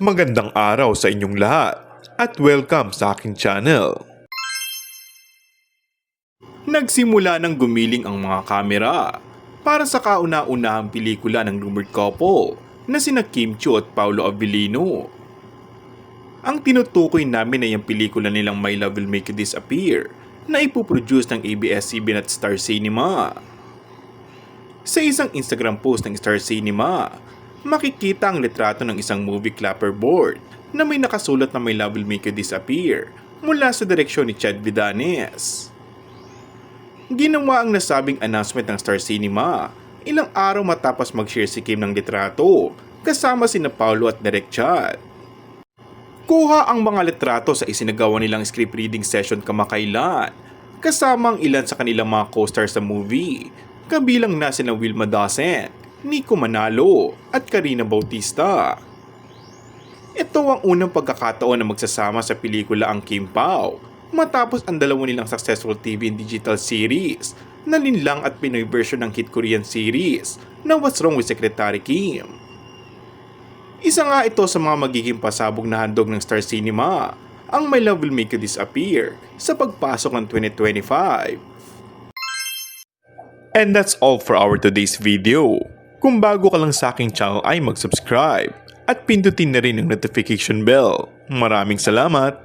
Magandang araw sa inyong lahat at welcome sa aking channel. Nagsimula ng gumiling ang mga kamera para sa kauna-unahang pelikula ng rumored couple na sina Kim Chiu at Paolo Avellino. Ang tinutukoy namin ay ang pelikula nilang My Love Will Make You Disappear na ipoproduce ng ABS-CBN at Star Cinema. Sa isang Instagram post ng Star Cinema, makikita ang litrato ng isang movie clapperboard na may nakasulat na My Love Will Make You Disappear mula sa direksyon ni Chad Vidanes. Ginawa ang nasabing announcement ng Star Cinema ilang araw matapos mag-share si Kim ng litrato kasama sina Paolo at Direk Chad. Kuha ang mga litrato sa isinagawa nilang script reading session kamakailan kasama ang ilan sa kanilang mga co-stars sa movie, kabilang na sina Wilma Dawson, Nico Manalo at Karina Bautista. Ito ang unang pagkakataon na magsasama sa pelikula ang Kim Pao matapos ang dalawa nilang successful TV and digital series na linlang at Pinoy version ng hit Korean series na What's Wrong with Secretary Kim. Isa nga ito sa mga magiging pasabog na handog ng Star Cinema, ang My Love Will Make You Disappear sa pagpasok ng 2025. And that's all for our today's video. Kung bago ka lang sa aking channel ay mag-subscribe at pindutin na rin ang notification bell. Maraming salamat!